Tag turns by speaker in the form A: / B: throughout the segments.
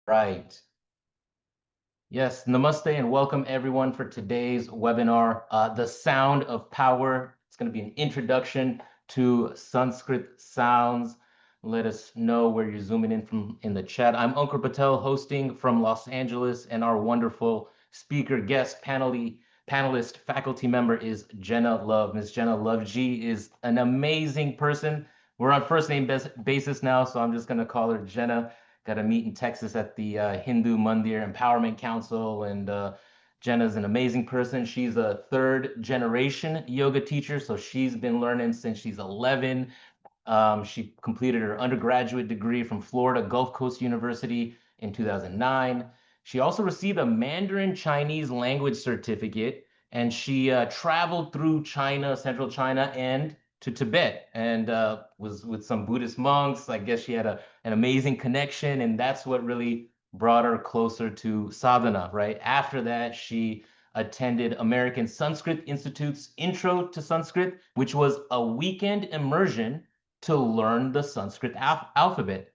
A: Right. Yes, namaste and welcome everyone for today's webinar, The Sound of Power. It's going to be an introduction to Sanskrit sounds. Let us know where you're zooming in from in the chat. I'm Ankur Patel hosting from Los Angeles, and our wonderful speaker, guest, panelist, faculty member is Jenna Love. Ms. Jenna Love G is an amazing person. We're on first name basis now, so I'm just going to call her Jenna. Got to meet in Texas at the Hindu Mandir Empowerment Council, and Jenna's an amazing person. She's a third generation yoga teacher, so she's been learning since she's 11. She completed her undergraduate degree from Florida Gulf Coast University in 2009. She also received a Mandarin Chinese language certificate, and she traveled through China, central China, and to Tibet, and was with some Buddhist monks. I guess she had an amazing connection, and that's what really brought her closer to sadhana, right? After that, she attended American Sanskrit Institute's Intro to Sanskrit, which was a weekend immersion to learn the Sanskrit alphabet.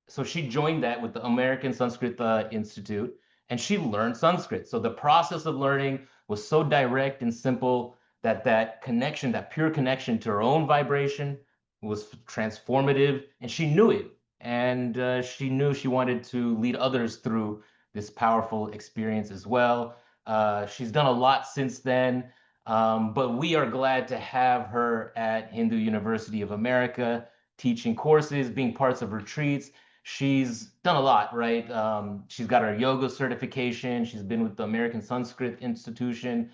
A: So she joined that with the American Sanskrit Institute, and she learned Sanskrit. So the process of learning was so direct and simple that that connection, that pure connection to her own vibration was transformative, and she knew it. And she knew she wanted to lead others through this powerful experience as well. She's done a lot since then, but we are glad to have her at Hindu University of America, teaching courses, being parts of retreats. She's done a lot, right? She's got her yoga certification. She's been with the American Sanskrit Institution.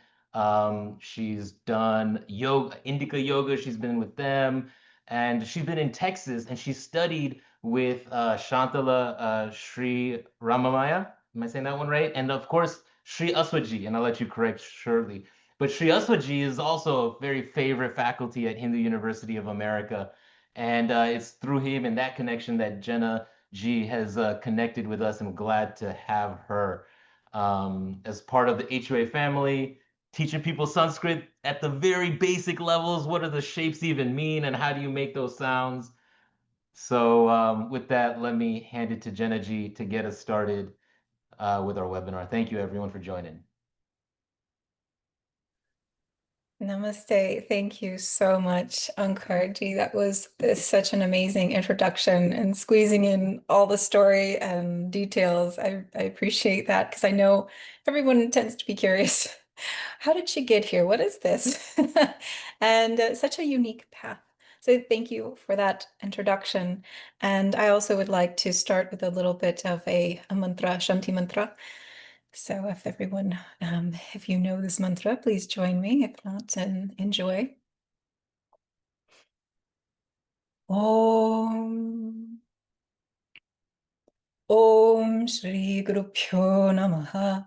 A: She's done yoga, Indica yoga. She's been with them. And she's been in Texas, and she studied with Shantala Sri Ramamaya. Am I saying that one right? And of course, Sri Aswaji, and I'll let you correct shortly. But Sri Aswaji is also a very favorite faculty at Hindu University of America. And it's through him and that connection that Jenna G has connected with us. I'm glad to have her as part of the HUA family, teaching people Sanskrit at the very basic levels. What do the shapes even mean, and how do you make those sounds? So with that, let me hand it to Jenna G to get us started with our webinar. Thank you, everyone, for joining.
B: Namaste. Thank you so much, Ankur. Gee, that was such an amazing introduction and squeezing in all the story and details. I appreciate that because I know everyone tends to be curious. How did she get here? What is this? And such a unique path. So thank you for that introduction. And I also would like to start with a little bit of a mantra, Shanti mantra. So if everyone, if you know this mantra, please join me. If not, then enjoy. Om. Om Shri Guru Pyo Namaha.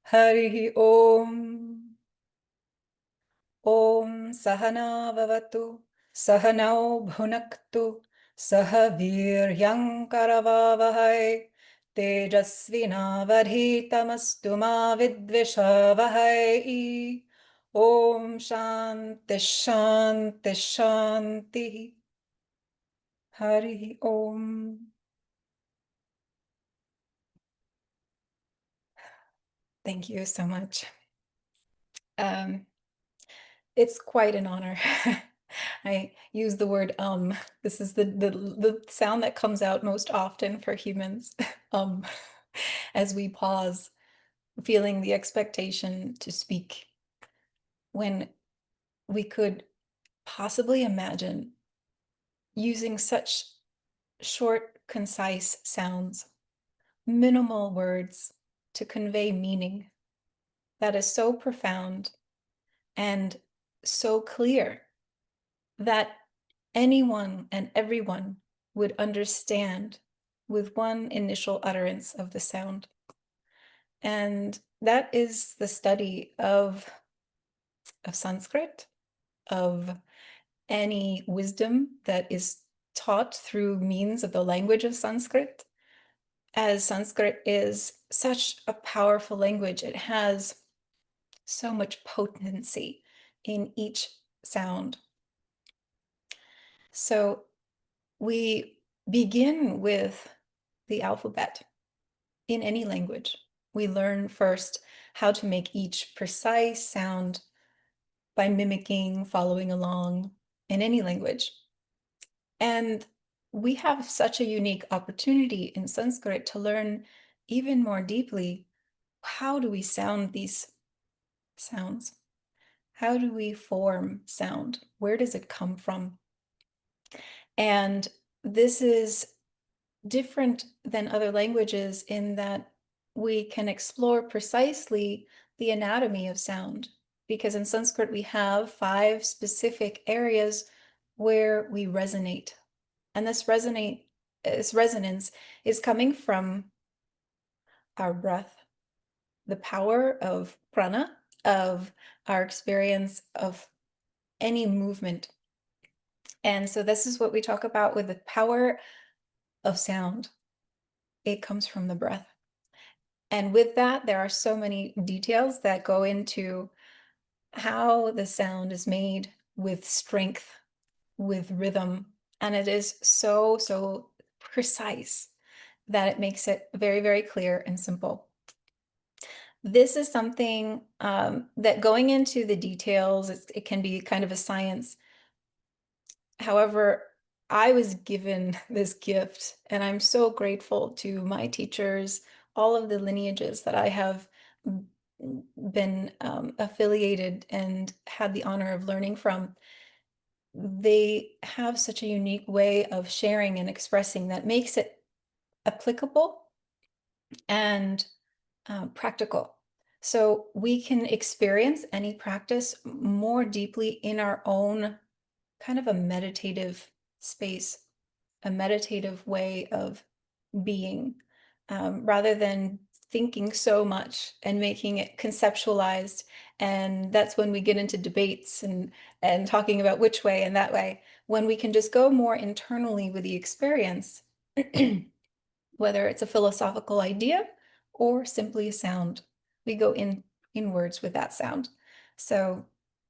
B: Hari Om. Om Sahana Vavatu. Sahanao Bhunaktu. Sahaviryam Karavavahai. Tejasvinavadhitamastu ma vidvishavahai. Om Shanti Shanti Shanti. Hari Om. Thank you so much. It's quite an honor. I use the word This is the sound that comes out most often for humans as we pause, feeling the expectation to speak, when we could possibly imagine using such short, concise sounds, minimal words to convey meaning that is so profound and so clear that anyone and everyone would understand with one initial utterance of the sound. And that is the study of Sanskrit, of any wisdom that is taught through means of the language of Sanskrit. As Sanskrit is such a powerful language, it has so much potency in each sound. So we begin with the alphabet, in any language. We learn first how to make each precise sound by mimicking, following along in any language. And we have such a unique opportunity in Sanskrit to learn even more deeply, how do we sound these sounds? How do we form sound? Where does it come from? And this is different than other languages in that we can explore precisely the anatomy of sound. Because in Sanskrit, we have 5 specific areas where we resonate. And this resonance is coming from our breath, the power of prana, of our experience of any movement. And so this is what we talk about with the power of sound. It comes from the breath. And with that, there are so many details that go into how the sound is made with strength, with rhythm. And it is so, so precise that it makes it very, very clear and simple. This is something that going into the details, it can be kind of a science. However, I was given this gift, and I'm so grateful to my teachers, all of the lineages that I have been affiliated and had the honor of learning from. They have such a unique way of sharing and expressing that makes it applicable and practical. So we can experience any practice more deeply in our own kind of a meditative space, a meditative way of being, rather than thinking so much and making it conceptualized. And that's when we get into debates and talking about which way and that way, when we can just go more internally with the experience, whether it's a philosophical idea or simply a sound. We go inwards with that sound. So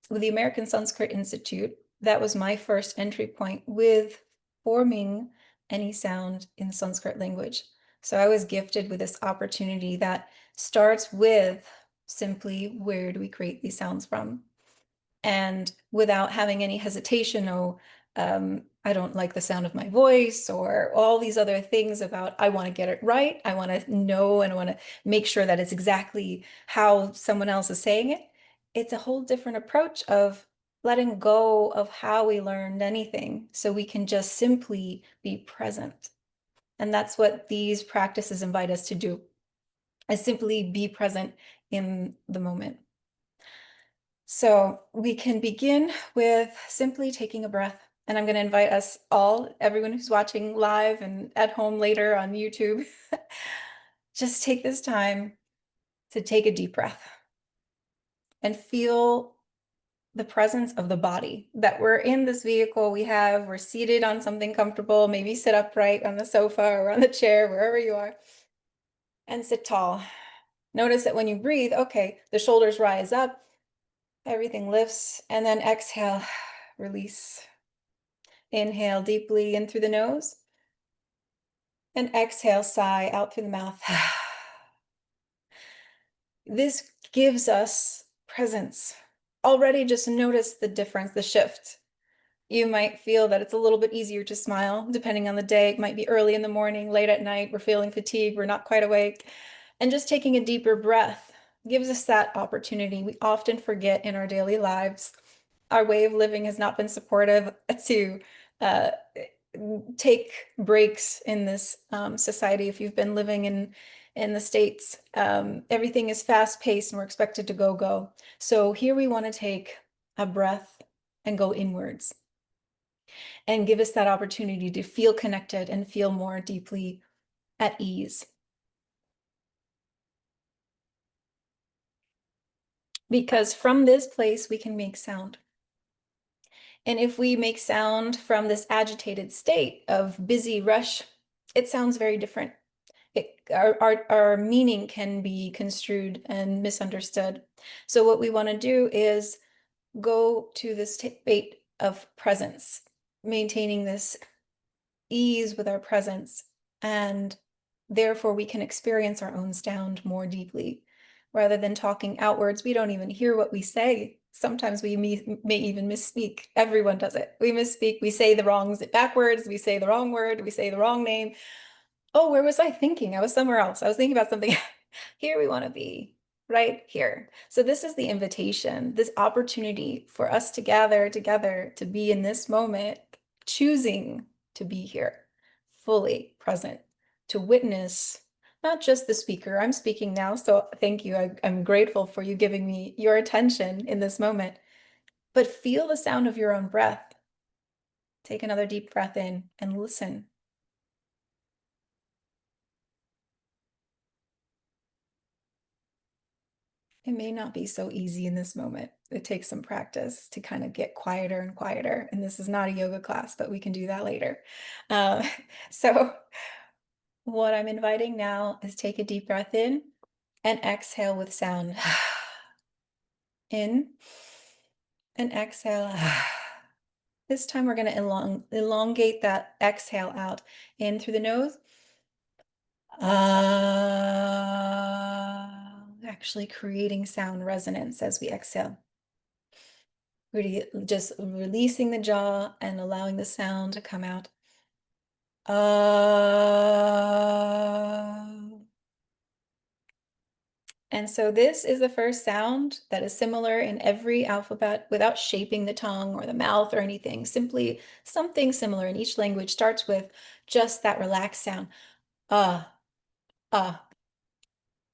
B: with the American Sanskrit Institute, that was my first entry point with forming any sound in Sanskrit language. So I was gifted with this opportunity that starts with simply, where do we create these sounds from? And without having any hesitation, I don't like the sound of my voice, or all these other things about, I want to get it right. I want to know, and I want to make sure that it's exactly how someone else is saying it. It's a whole different approach of letting go of how we learned anything, so we can just simply be present. And that's what these practices invite us to do, is simply be present in the moment. So we can begin with simply taking a breath. And I'm going to invite us all, everyone who's watching live and at home later on YouTube, just take this time to take a deep breath and feel the presence of the body, that we're in this vehicle we're seated on something comfortable, maybe sit upright on the sofa or on the chair, wherever you are, and sit tall. Notice that when you breathe, okay, the shoulders rise up, everything lifts, and then exhale, release. Inhale deeply in through the nose, and exhale, sigh out through the mouth. This gives us presence. Already just notice the difference, the shift. You might feel that it's a little bit easier to smile depending on the day. It might be early in the morning, late at night, we're feeling fatigued, we're not quite awake. And just taking a deeper breath gives us that opportunity. We often forget in our daily lives. Our way of living has not been supportive to take breaks in this society. If you've been living in the States, everything is fast paced and we're expected to go. So here we want to take a breath and go inwards and give us that opportunity to feel connected and feel more deeply at ease. Because from this place, we can make sound. And if we make sound from this agitated state of busy rush, it sounds very different. Our meaning can be construed and misunderstood. So what we want to do is go to this state of presence, maintaining this ease with our presence, and Therefore, we can experience our own sound more deeply. Rather than talking outwards, we don't even hear what we say. Sometimes we may even misspeak. Everyone does it. We misspeak. We say the wrongs backwards. We say the wrong word. We say the wrong name. Oh, where was I thinking? I was somewhere else. I was thinking about something. Here we want to be, right here. So this is the invitation, this opportunity for us to gather together, to be in this moment, choosing to be here, fully present, to witness not just the speaker. I'm speaking now, so thank you. I'm grateful for you giving me your attention in this moment, but feel the sound of your own breath. Take another deep breath in and listen. It may not be so easy in this moment. It takes some practice to kind of get quieter and quieter. And this is not a yoga class, but we can do that later. So what I'm inviting now is take a deep breath in and exhale with sound. In and exhale. This time we're going to elongate that exhale out. In through the nose. Actually creating sound resonance as we exhale. Really just releasing the jaw and allowing the sound to come out. And so this is the first sound that is similar in every alphabet without shaping the tongue or the mouth or anything. Simply something similar in each language starts with just that relaxed sound. Ah.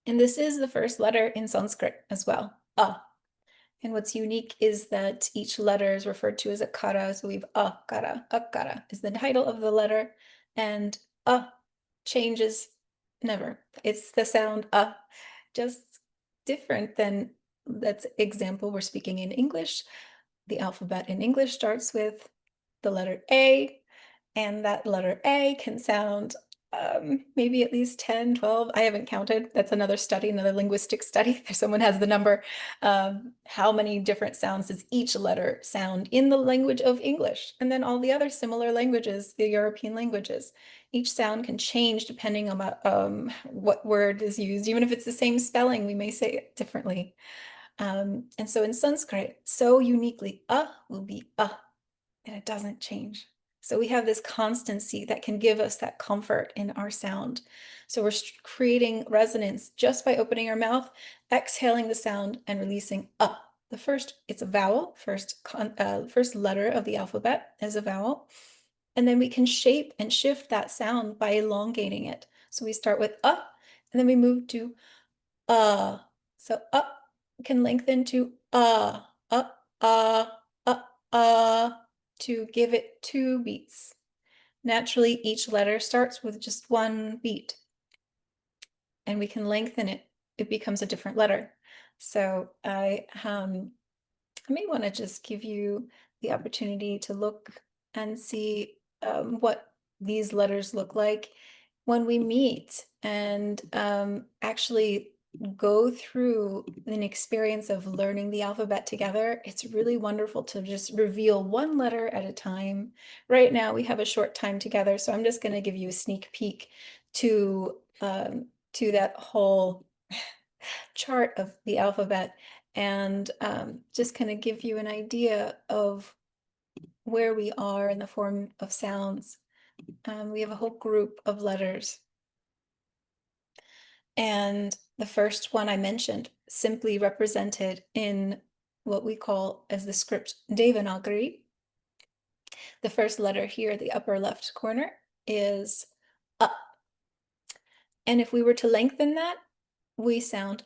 B: And this is the first letter in Sanskrit as well. And what's unique is that each letter is referred to as a kara. So we have akara is the title of the letter, and changes never. It's the sound just different than that's example we're speaking in English. The alphabet in English starts with the letter A, and that letter A can sound maybe at least 10, 12. I haven't counted. That's another study, another linguistic study. If someone has the number, how many different sounds does each letter sound in the language of English? And then all the other similar languages, the European languages. Each sound can change depending on what word is used. Even if it's the same spelling, we may say it differently. And so in Sanskrit, so uniquely, will be and it doesn't change. So we have this constancy that can give us that comfort in our sound. So we're creating resonance just by opening our mouth, exhaling the sound, and releasing The first, it's a vowel, first letter of the alphabet is a vowel. And then we can shape and shift that sound by elongating it. So we start with and then we move to So can lengthen to to give it 2 beats. Naturally, each letter starts with just 1 beat, and we can lengthen it. It becomes a different letter. So I may want to just give you the opportunity to look and see what these letters look like when we meet, and actually go through an experience of learning the alphabet together. It's really wonderful to just reveal 1 letter at a time. Right now we have a short time together, so I'm just going to give you a sneak peek to that whole chart of the alphabet, and just kind of give you an idea of where we are in the form of sounds. We have a whole group of letters. And the first one I mentioned, simply represented in what we call as the script Devanagari. The first letter here, the upper left corner, is A. And if we were to lengthen that, we sound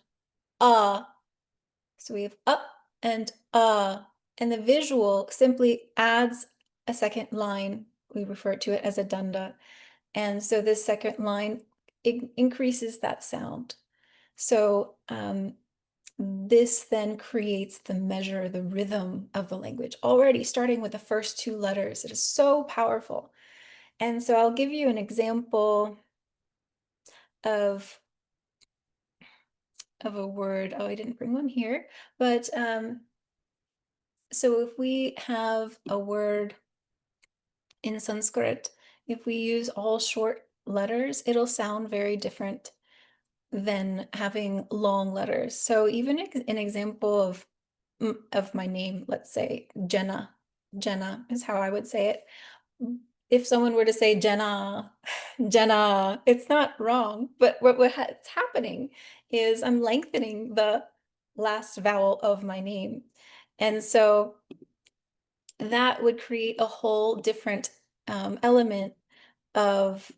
B: A. So we have up and and the visual simply adds a second line. We refer to it as a danda. And so this second line, it increases that sound. So this then creates the measure, the rhythm of the language, already starting with the first 2 letters. It is so powerful. And so I'll give you an example of a word. Oh, I didn't bring one here, but so if we have a word in Sanskrit, if we use all short letters, it'll sound very different than having long letters. So even an example of my name, let's say Jenna. Jenna is how I would say it. If someone were to say Jenna, Jenna, it's not wrong, but what's happening is I'm lengthening the last vowel of my name. And so that would create a whole different element of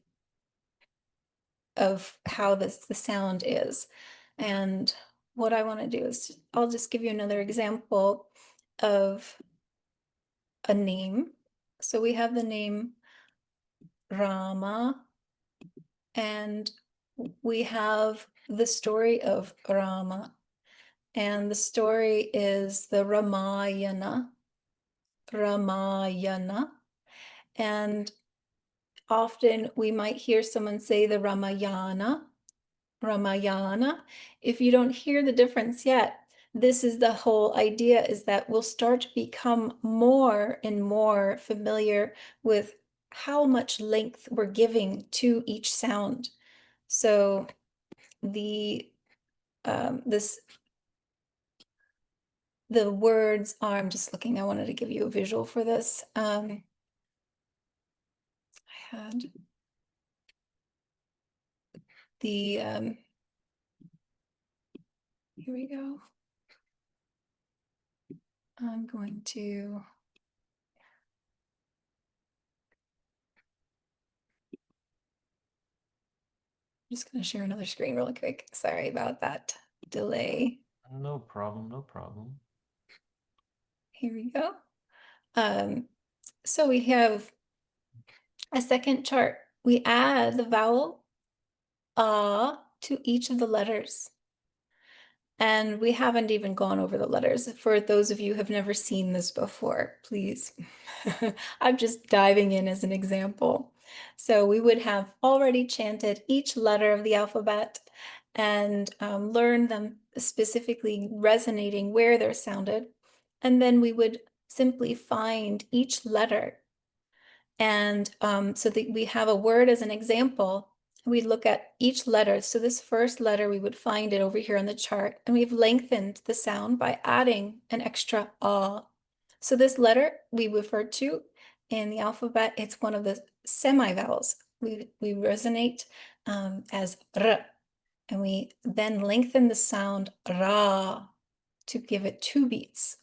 B: how the sound is. And what I want to do is I'll just give you another example of a name. So we have the name Rama, and we have the story of Rama. And the story is the Ramayana. Ramayana. And often we might hear someone say the Ramayana. Ramayana. If you don't hear the difference yet, this is the whole idea, is that we'll start to become more and more familiar with how much length we're giving to each sound. So the words are, I'm just looking, I wanted to give you a visual for this. I had the here we go. I'm going to just going to share another screen really quick. Sorry about that delay.
A: No problem, no problem.
B: Here we go. So we have a second chart. We add the vowel to each of the letters. And we haven't even gone over the letters. For those of you who have never seen this before, please. I'm just diving in as an example. So we would have already chanted each letter of the alphabet and learned them specifically resonating where they're sounded. And then we would simply find each letter. And so that we have a word as an example. We look at each letter. So this first letter, we would find it over here on the chart, and we've lengthened the sound by adding an extra ah. So this letter we refer to in the alphabet, it's one of the semivowels. We resonate as r, and we then lengthen the sound ra to give it 2 beats.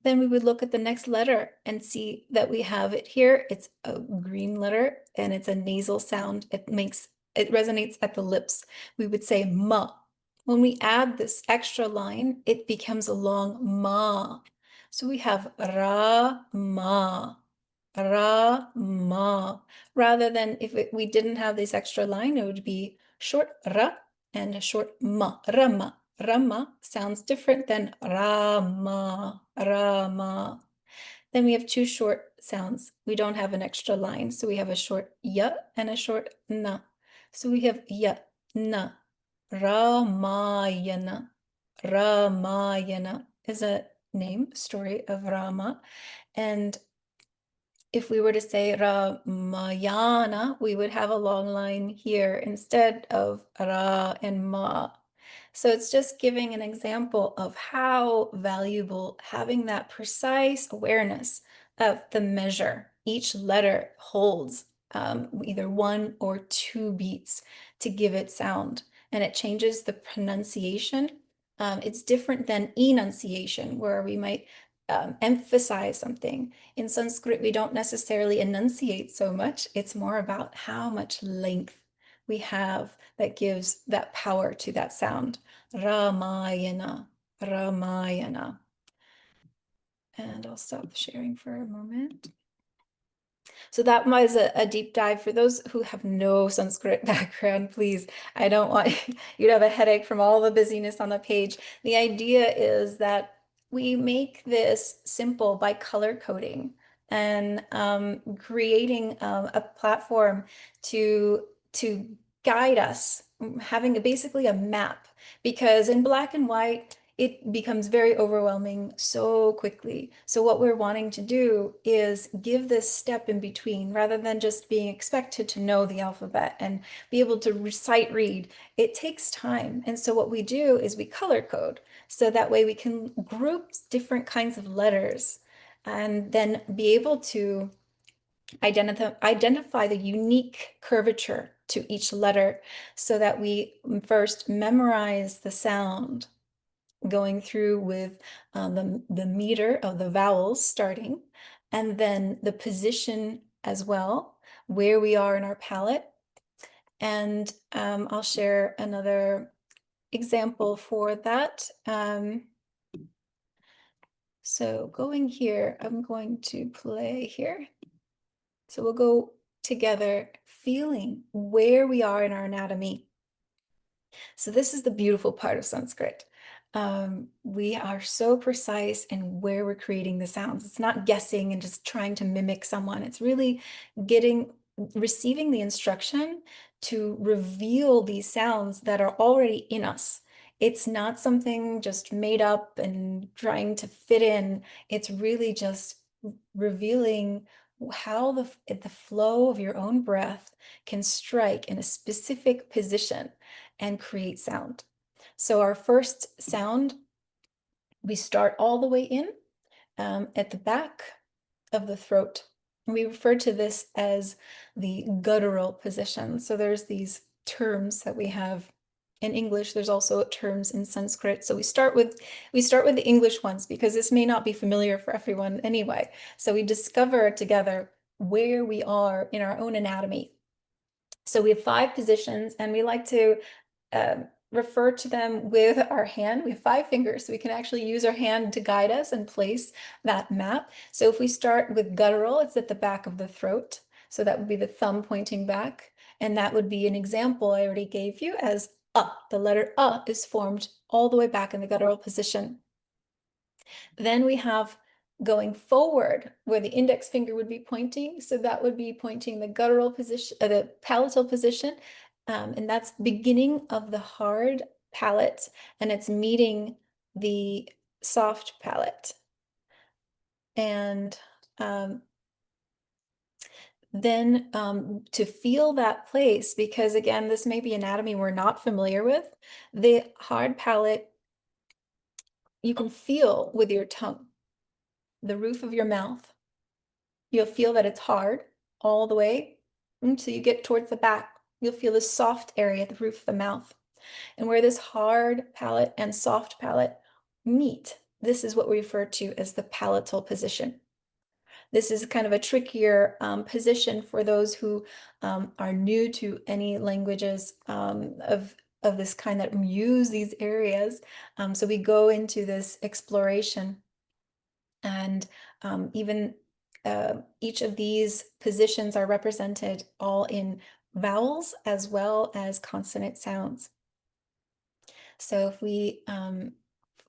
B: Then we would look at the next letter and see that we have it here. It's a green letter and it's a nasal sound. It resonates at the lips. We would say ma. When we add this extra line, it becomes a long ma. So we have ra ma, ra ma. Rather than if we didn't have this extra line, it would be short ra and a short ma, rama. Rama sounds different than Rama, Rama. Then we have 2 short sounds. We don't have an extra line, so we have a short ya and a short na. So we have ya, na, Ramayana. Ramayana is a name, story of Rama. And if we were to say Ramayana, we would have a long line here instead of Ra and Ma. So it's just giving an example of how valuable having that precise awareness of the measure. Each letter holds either 1 or 2 beats to give it sound, and it changes the pronunciation. It's different than enunciation, where we might emphasize something. In Sanskrit, we don't necessarily enunciate so much. It's more about how much length we have that gives that power to that sound. Ramayana, Ramayana. And I'll stop sharing for a moment. So that was a deep dive. For those who have no Sanskrit background, please, I don't want you to have a headache from all the busyness on the page. The idea is that we make this simple by color coding and creating a platform to guide us, having basically a map. Because in black and white, it becomes very overwhelming so quickly. So what we're wanting to do is give this step in between rather than just being expected to know the alphabet and be able to recite, read. It takes time. And so what we do is we color code. So that way we can group different kinds of letters and then be able to identify the unique curvature to each letter so that we first memorize the sound, going through with the meter of the vowels starting, and then the position as well, where we are in our palette. And I'll share another example for that. So going here, I'm going to play here. So we'll go together, feeling where we are in our anatomy. So this is the beautiful part of Sanskrit. We are so precise in where we're creating the sounds. It's not guessing and just trying to mimic someone. It's really receiving the instruction to reveal these sounds that are already in us. It's not something just made up and trying to fit in. It's really just revealing how the flow of your own breath can strike in a specific position and create sound. So our first sound, we start all the way in at the back of the throat. We refer to this as the guttural position. So there's these terms that we have in English. There's also terms in Sanskrit. So we start with the English ones because this may not be familiar for everyone anyway. So we discover together where we are in our own anatomy. So we have 5 positions, and we like to refer to them with our hand. We have 5 fingers, so we can actually use our hand to guide us and place that map. So if we start with guttural, it's at the back of the throat. So that would be the thumb pointing back. And that would be an example I already gave you as The letter is formed all the way back in the guttural position. Then we have going forward where the index finger would be pointing. So that would be pointing the guttural position, the palatal position. And that's beginning of the hard palate, and it's meeting the soft palate. And then to feel that place, because again, this may be anatomy we're not familiar with, the hard palate, you can feel with your tongue, the roof of your mouth. You'll feel that it's hard all the way until you get towards the back. You'll feel the soft area at the roof of the mouth. And where this hard palate and soft palate meet, this is what we refer to as the palatal position. This is kind of a trickier position for those who are new to any languages of this kind that use these areas. So we go into this exploration, and even each of these positions are represented all in vowels as well as consonant sounds. So if we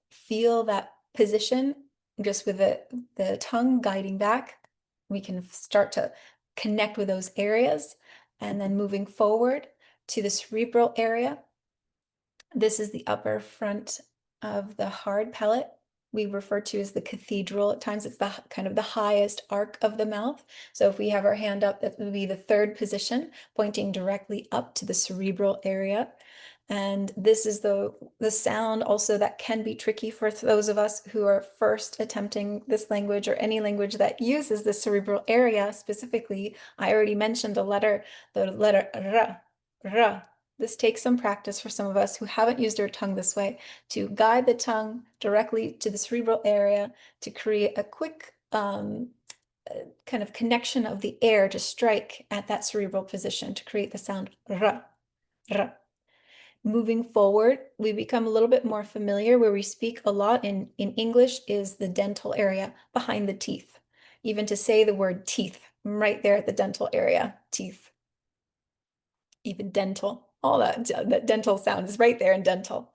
B: feel that position just with the tongue guiding back, we can start to connect with those areas. And then moving forward to the cerebral area, this is the upper front of the hard palate. We refer to as the cathedral. At times it's the kind of the highest arc of the mouth. So if we have our hand up, that would be the 3rd position, pointing directly up to the cerebral area. And this is the sound also that can be tricky for those of us who are first attempting this language or any language that uses the cerebral area specifically. I already mentioned the letter r. This takes some practice for some of us who haven't used our tongue this way, to guide the tongue directly to the cerebral area to create a quick kind of connection of the air to strike at that cerebral position to create the sound r. Moving forward, we become a little bit more familiar. Where we speak a lot in English is the dental area behind the teeth. Even to say the word teeth, right there at the dental area, teeth. Even dental, all that dental sound is right there in dental.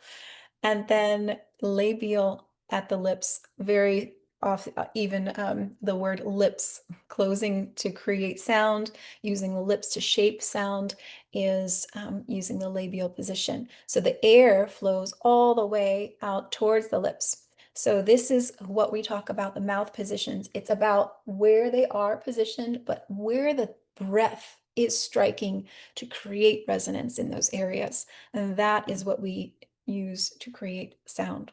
B: And then labial at the lips, very even the word lips, closing to create sound, using the lips to shape sound is using the labial position. So the air flows all the way out towards the lips. So this is what we talk about the mouth positions. It's about where they are positioned, but where the breath is striking to create resonance in those areas. And that is what we use to create sound.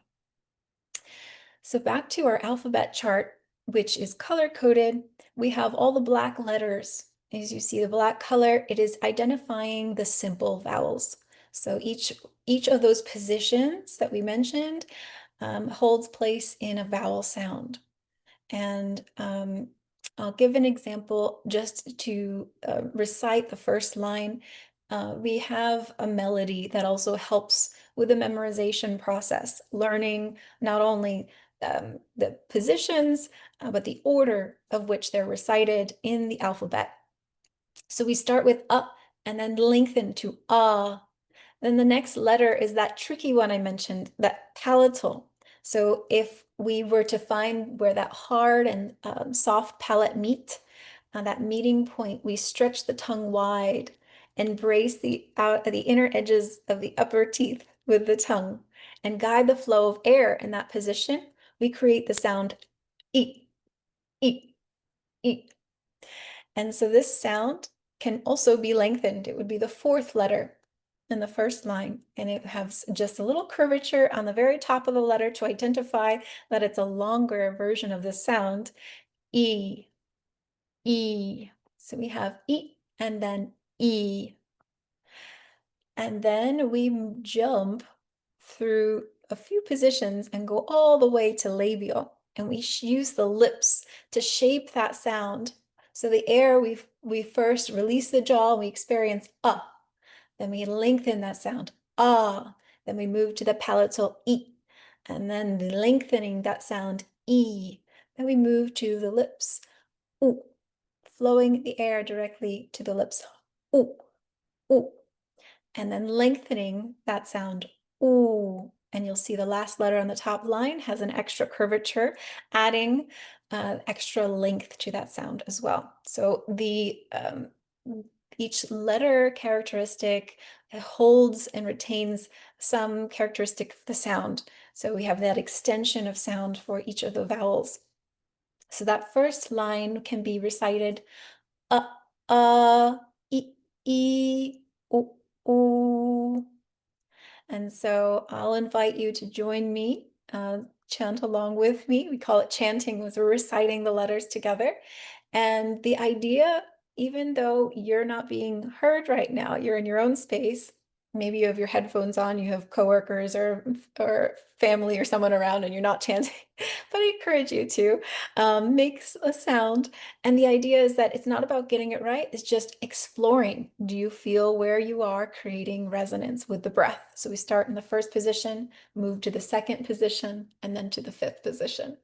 B: So back to our alphabet chart, which is color-coded, we have all the black letters. As you see the black color, it is identifying the simple vowels. So each of those positions that we mentioned holds place in a vowel sound. And I'll give an example just to recite the first line. We have a melody that also helps with the memorization process, learning not only the positions, but the order of which they're recited in the alphabet. So we start with and then lengthen to Then the next letter is that tricky one I mentioned, that palatal. So if we were to find where that hard and soft palate meet, that meeting point, we stretch the tongue wide and brace the inner edges of the upper teeth with the tongue and guide the flow of air in that position. We create the sound E, E, E. And so this sound can also be lengthened. It would be the fourth letter in the first line, and it has just a little curvature on the very top of the letter to identify that it's a longer version of this sound. E, E. So we have E and then E. And then we jump through a few positions and go all the way to labial. And we use the lips to shape that sound. So the air, we first release the jaw, we experience then we lengthen that sound, then we move to the palatal E, and then lengthening that sound E. Then we move to the lips, oo, flowing the air directly to the lips, oo, oo, and then lengthening that sound ooh. And you'll see the last letter on the top line has an extra curvature, adding extra length to that sound as well. So each letter characteristic holds and retains some characteristic of the sound. So we have that extension of sound for each of the vowels. So that first line can be recited e, e, ooh, ooh. And so I'll invite you to join me, chant along with me. We call it chanting, as we're reciting the letters together. And the idea, even though you're not being heard right now, you're in your own space, maybe you have your headphones on, you have coworkers or family or someone around and you're not chanting, but I encourage you to make a sound. And the idea is that it's not about getting it right, it's just exploring. Do you feel where you are creating resonance with the breath? So we start in the first position, move to the second position, and then to the fifth position.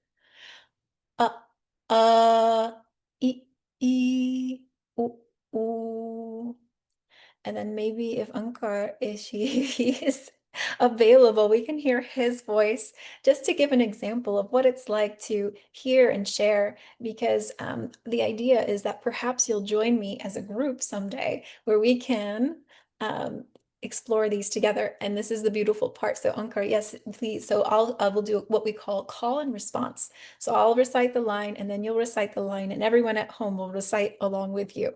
B: Uh, e, e, ooh, ooh. And then maybe if Ankur he is available, we can hear his voice just to give an example of what it's like to hear and share, because the idea is that perhaps you'll join me as a group someday where we can explore these together. And this is the beautiful part. So Ankur, yes, please. So I will do what we call call and response. So I'll recite the line and then you'll recite the line and everyone at home will recite along with you.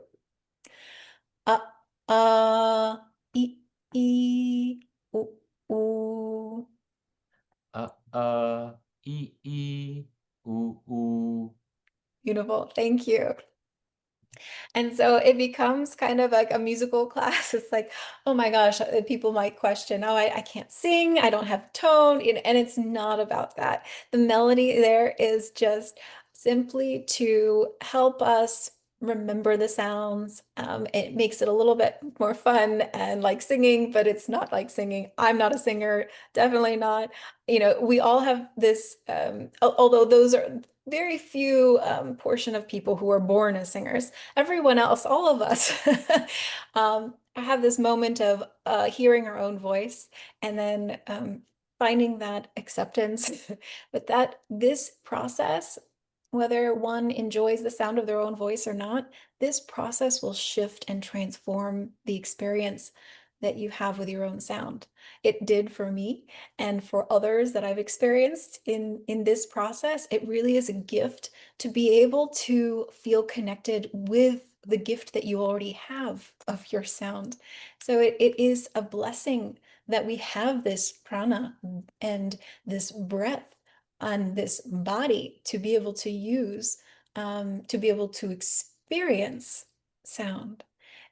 B: E, e, ooh, ooh.
A: E, ooh, ooh.
B: Beautiful. Thank you. And so it becomes kind of like a musical class. It's like, oh my gosh, people might question, oh, I can't sing, I don't have tone. And it's not about that. The melody there is just simply to help us remember the sounds. It makes it a little bit more fun and like singing, but it's not like singing. I'm not a singer, definitely not. We all have this, although those are very few portion of people who are born as singers. Everyone else, all of us, have this moment of hearing our own voice and then finding that acceptance, but that this process, whether one enjoys the sound of their own voice or not, this process will shift and transform the experience that you have with your own sound. It did for me, and for others that I've experienced in this process. It really is a gift to be able to feel connected with the gift that you already have of your sound. So it is a blessing that we have this prana and this breath on this body to be able to use, to be able to experience sound.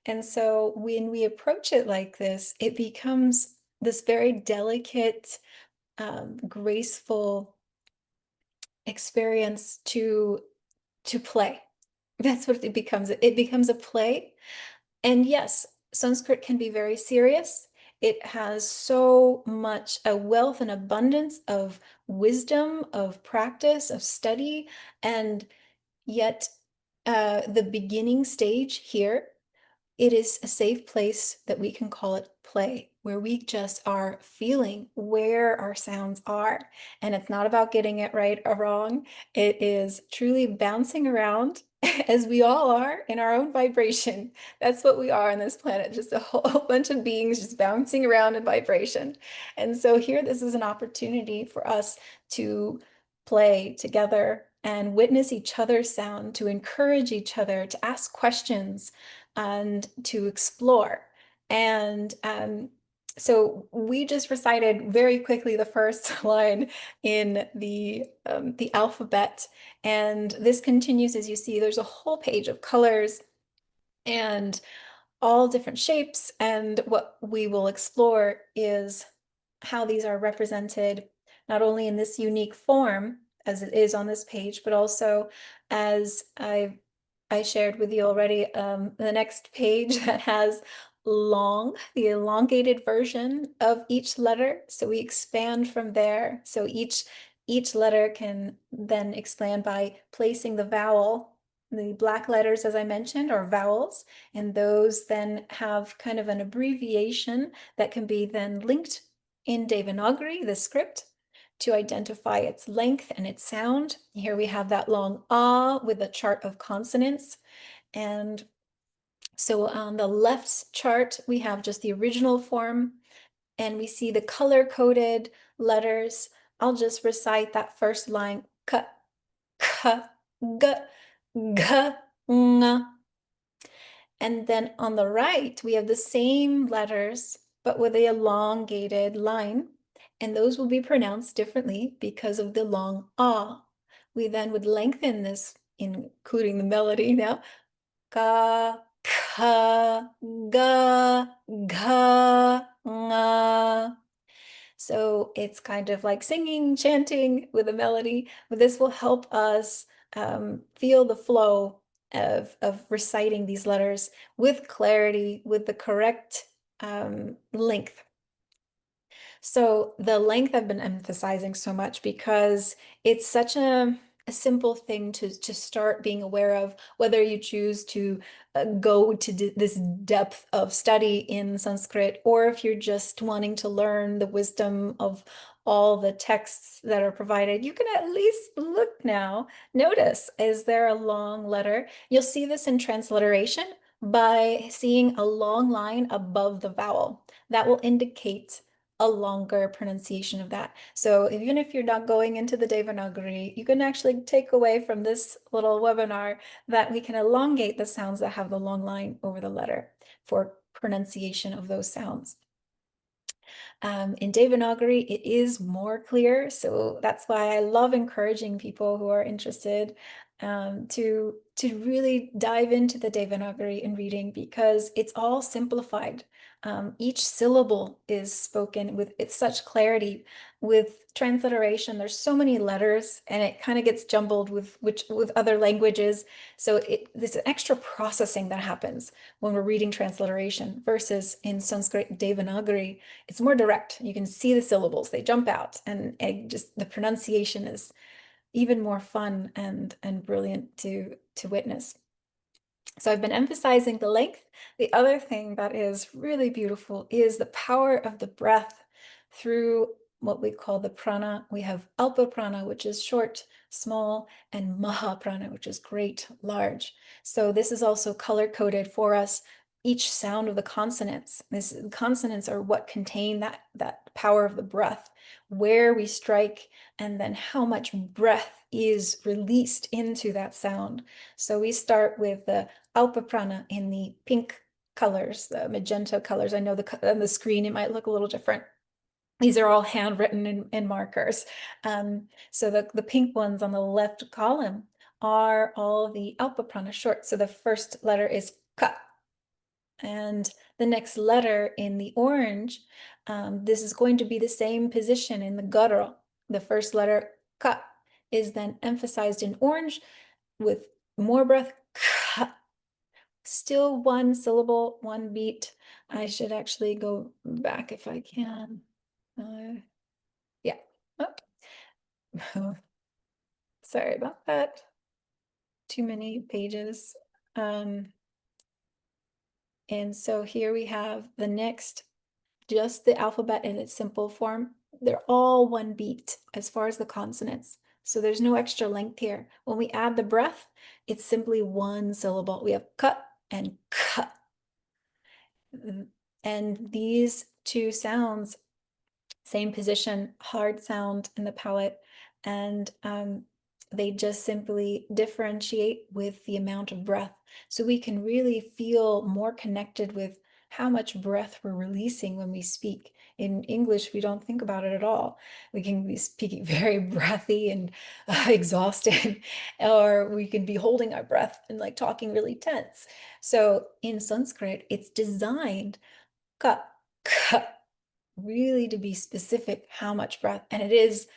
B: And so when we approach it like this, it becomes this very delicate, graceful experience to play. That's what it becomes. It becomes a play. And yes, Sanskrit can be very serious. It has so much a wealth and abundance of wisdom, of practice, of study, and yet the beginning stage here, it is a safe place that we can call it play, where we just are feeling where our sounds are. And it's not about getting it right or wrong. It is truly bouncing around as we all are in our own vibration. That's what we are on this planet, just a whole bunch of beings just bouncing around in vibration. And so here, this is an opportunity for us to play together and witness each other's sound, to encourage each other, to ask questions, and to explore. And so we just recited very quickly the first line in the alphabet, and this continues. As you see, there's a whole page of colors and all different shapes, and what we will explore is how these are represented not only in this unique form as it is on this page, but also as I shared with you already, the next page that has the elongated version of each letter. So we expand from there. So each letter can then expand by placing the vowel. The black letters, as I mentioned, are vowels, and those then have kind of an abbreviation that can be then linked in Devanagari, the script, to identify its length and its sound. Here we have that long ah with a chart of consonants. And so on the left chart, we have just the original form, and we see the color-coded letters. I'll just recite that first line: k, k, g, g, ng. And then on the right, we have the same letters, but with a elongated line. And those will be pronounced differently because of the long ah. We then would lengthen this, including the melody now. Ka, ka, ga, ga, nga. So it's kind of like singing, chanting with a melody, but this will help us feel the flow of reciting these letters with clarity, with the correct length. So the length I've been emphasizing so much because it's such a simple thing to start being aware of, whether you choose to go to this depth of study in Sanskrit, or if you're just wanting to learn the wisdom of all the texts that are provided. You can at least look now. Notice, is there a long letter? You'll see this in transliteration by seeing a long line above the vowel. That will indicate a longer pronunciation of that. So even if you're not going into the Devanagari, you can actually take away from this little webinar that we can elongate the sounds that have the long line over the letter for pronunciation of those sounds. In Devanagari, it is more clear. So that's why I love encouraging people who are interested to really dive into the Devanagari in reading, because it's all simplified. Each syllable is spoken with such clarity. With transliteration, there's so many letters, and it kind of gets jumbled with other languages. So there's an extra processing that happens when we're reading transliteration versus in Sanskrit Devanagari. It's more direct. You can see the syllables, they jump out, and just the pronunciation is even more fun and brilliant to witness. So I've been emphasizing the length. The other thing that is really beautiful is the power of the breath through what we call the prana. We have alpa prana, which is short, small, and maha prana, which is great, large. So this is also color coded for us. Each sound of the consonants. Consonants are what contain that power of the breath, where we strike, and then how much breath is released into that sound. So we start with the alpa prana in the pink colors, the magenta colors. I know on the screen it might look a little different. These are all handwritten in markers. So the pink ones on the left column are all the alpa prana short. So the first letter is ka. And the next letter in the orange, this is going to be the same position in the guttural. The first letter ka is then emphasized in orange with more breath. Ka. Still one syllable, one beat. I should actually go back if I can. Yeah. Oh. Sorry about that. Too many pages. And so here we have the next, just the alphabet in its simple form. They're all one beat as far as the consonants. So there's no extra length here. When we add the breath, it's simply one syllable. We have cut and cut. And these two sounds, same position, hard sound in the palate, and they just simply differentiate with the amount of breath. So we can really feel more connected with how much breath we're releasing when we speak. In English, we don't think about it at all. We can be speaking very breathy and exhausted, or we can be holding our breath and like talking really tense. So in Sanskrit, it's designed ka, ka, really to be specific how much breath, and it is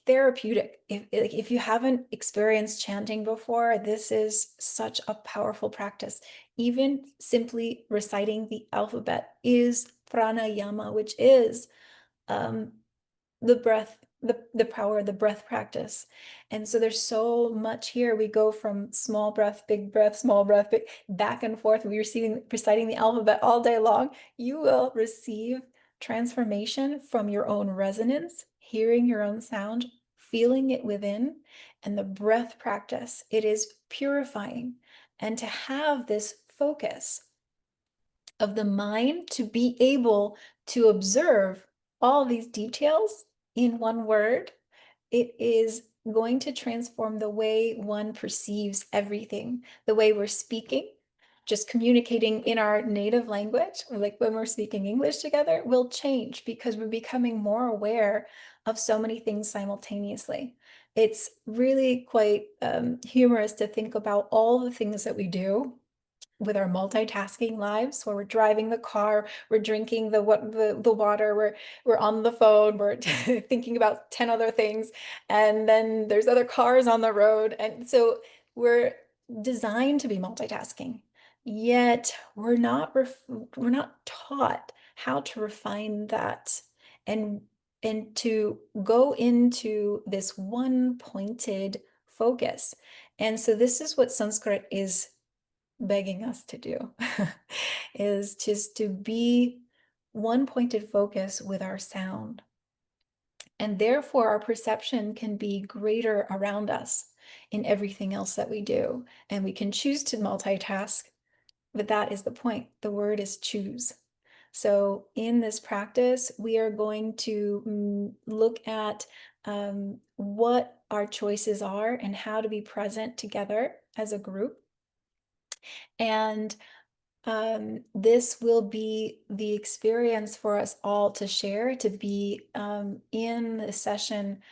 B: therapeutic. If you haven't experienced chanting before, this is such a powerful practice. Even simply reciting the alphabet is pranayama, which is the breath, the power of the breath practice. And so there's so much here. We go from small breath, big breath, small breath, big, back and forth. We're reciting the alphabet all day long. You will receive transformation from your own resonance, hearing your own sound, feeling it within, and the breath practice. It is purifying. And to have this focus of the mind to be able to observe all these details in one word, it is going to transform the way one perceives everything, the way we're speaking. Just communicating in our native language, like when we're speaking English together, will change because we're becoming more aware of so many things simultaneously. It's really quite humorous to think about all the things that we do with our multitasking lives, where we're driving the car, we're drinking the water, we're on the phone, we're thinking about 10 other things, and then there's other cars on the road. And so we're designed to be multitasking, yet we're not taught how to refine that and to go into this one pointed focus. And so this is what Sanskrit is begging us to do, is just to be one pointed focus with our sound. And therefore our perception can be greater around us in everything else that we do. And we can choose to multitask, but that is the point. The word is choose. So in this practice, we are going to look at what our choices are and how to be present together as a group. And this will be the experience for us all to share, to be in the session,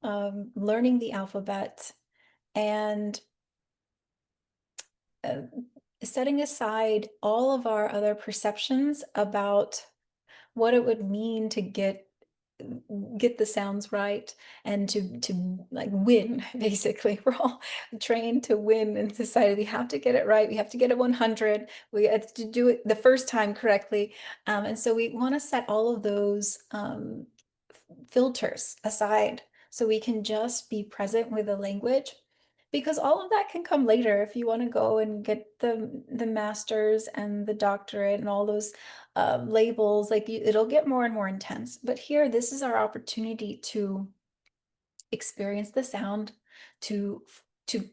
B: learning the alphabet and setting aside all of our other perceptions about what it would mean to get the sounds right and to like win. Basically, we're all trained to win in society. We have to get it right. We have to get it 100. We have to do it the first time correctly. And so we want to set all of those filters aside so we can just be present with the language Because all of that can come later if you want to go and get the master's and the doctorate and all those labels. Like it'll get more and more intense. But here, this is our opportunity to experience the sound, to to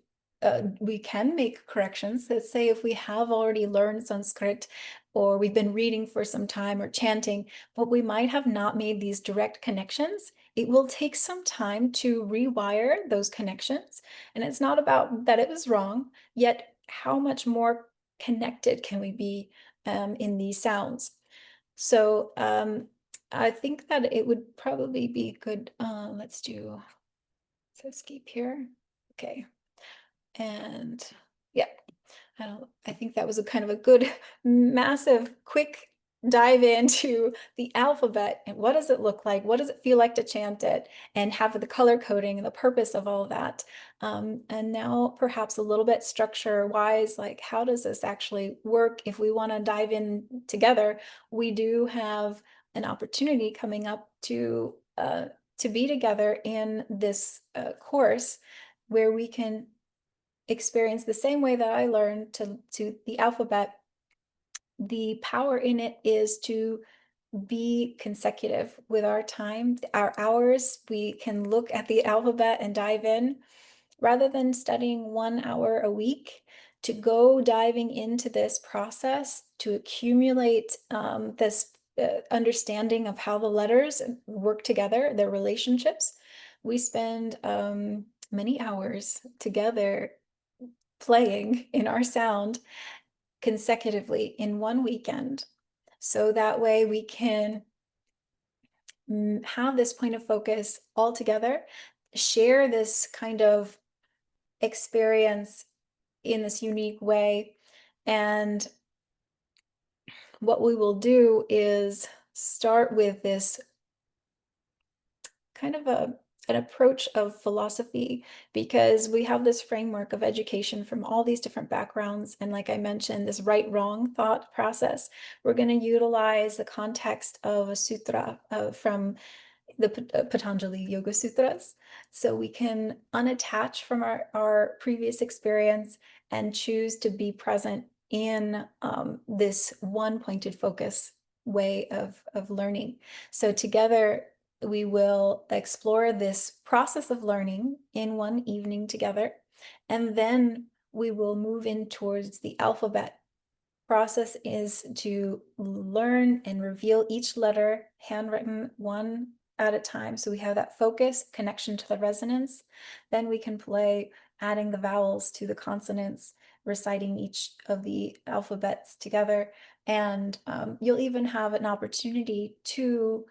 B: we can make corrections. Let's say if we have already learned Sanskrit or we've been reading for some time or chanting, but we might have not made these direct connections. It will take some time to rewire those connections. And it's not about that it was wrong, yet how much more connected can we be in these sounds? So I think that it would probably be good. Let's do escape here. Okay. And yeah, I think that was a kind of a good, massive, quick dive into the alphabet and what does it look like? What does it feel like to chant it and have the color coding and the purpose of all of that? And now perhaps a little bit structure wise, like how does this actually work? If we want to dive in together, we do have an opportunity coming up to be together in this course where we can experience the same way that I learned to the alphabet. The power in it is to be consecutive with our time, our hours. We can look at the alphabet and dive in rather than studying 1 hour a week, to go diving into this process to accumulate this understanding of how the letters work together, their relationships. We spend many hours together playing in our sound consecutively in one weekend. So that way we can have this point of focus all together, share this kind of experience in this unique way. And what we will do is start with this kind of an approach of philosophy, because we have this framework of education from all these different backgrounds. And like I mentioned, this right wrong thought process, we're going to utilize the context of a sutra from the Patanjali Yoga Sutras. So we can unattach from our previous experience and choose to be present in this one pointed focus way of learning. So together, we will explore this process of learning in one evening together, and then we will move in towards the alphabet. Process is to learn and reveal each letter handwritten one at a time. So we have that focus, connection to the resonance. Then we can play adding the vowels to the consonants, reciting each of the alphabets together. And you'll even have an opportunity to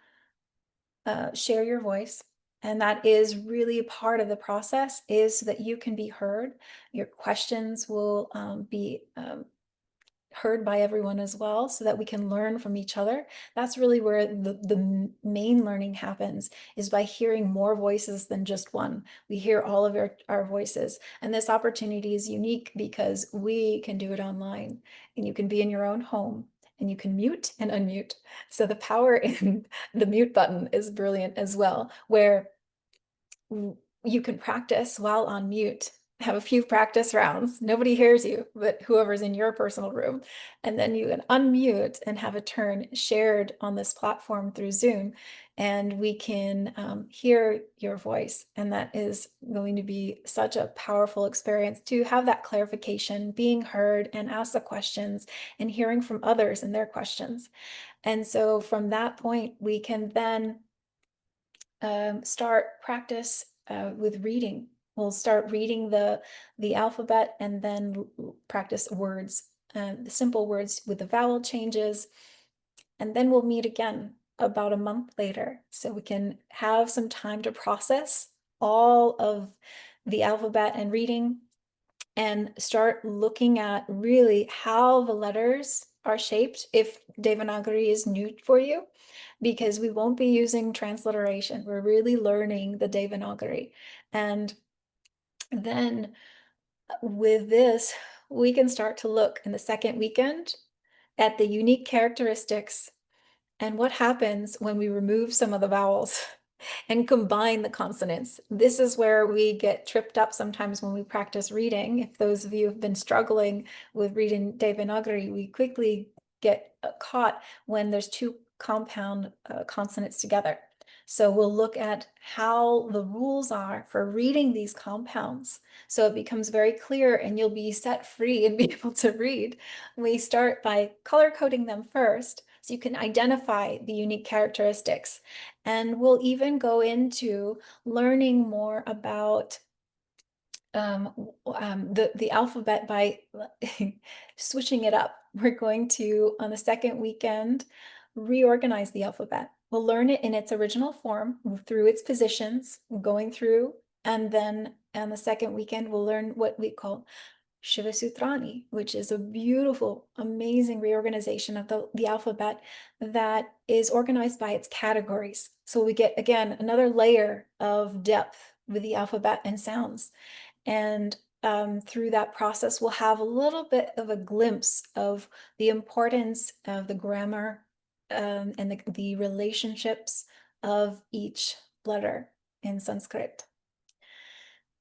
B: share your voice. And that is really part of the process, is so that you can be heard. Your questions will be heard by everyone as well, so that we can learn from each other. That's really where the main learning happens, is by hearing more voices than just one. We hear all of our voices. And this opportunity is unique because we can do it online, and you can be in your own home and you can mute and unmute. So the power in the mute button is brilliant as well, where you can practice while on mute, have a few practice rounds. Nobody hears you, but whoever's in your personal room. And then you can unmute and have a turn shared on this platform through Zoom. And we can hear your voice. And that is going to be such a powerful experience to have that clarification, being heard and ask the questions and hearing from others and their questions. And so from that point, we can then start practice with reading. We'll start reading the alphabet and then practice words, the simple words with the vowel changes. And then we'll meet again about a month later, so we can have some time to process all of the alphabet and reading, and start looking at really how the letters are shaped, if Devanagari is new for you, because we won't be using transliteration. We're really learning the Devanagari. And then with this, we can start to look in the second weekend at the unique characteristics and what happens when we remove some of the vowels. and combine the consonants. This is where we get tripped up sometimes when we practice reading. If those of you have been struggling with reading Devanagari, we quickly get caught when there's two compound consonants together. So we'll look at how the rules are for reading these compounds. So it becomes very clear and you'll be set free and be able to read. We start by color coding them first, so you can identify the unique characteristics. And we'll even go into learning more about the alphabet by switching it up. We're going to, on the second weekend, reorganize the alphabet. We'll learn it in its original form through its positions, going through, and then on the second weekend, we'll learn what we call Shivasutrani, which is a beautiful, amazing reorganization of the alphabet that is organized by its categories. So we get, again, another layer of depth with the alphabet and sounds. And through that process, we'll have a little bit of a glimpse of the importance of the grammar and the relationships of each letter in Sanskrit.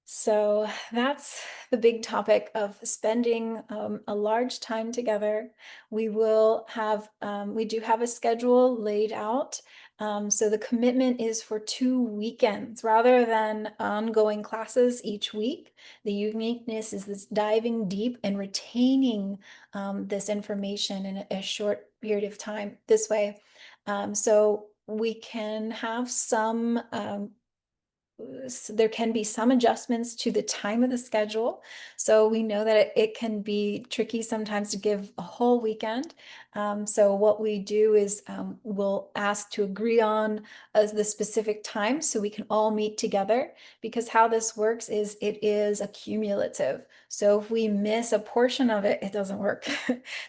B: So that's the big topic of spending a large time together. We will have, we do have a schedule laid out. So the commitment is for 2 weekends rather than ongoing classes each week. The uniqueness is this diving deep and retaining this information in a short period of time this way. So we can have some there can be some adjustments to the time of the schedule. So we know that it can be tricky sometimes to give a whole weekend. So what we do is we'll ask to agree on the specific time so we can all meet together, because how this works is it is accumulative. So if we miss a portion of it, it doesn't work.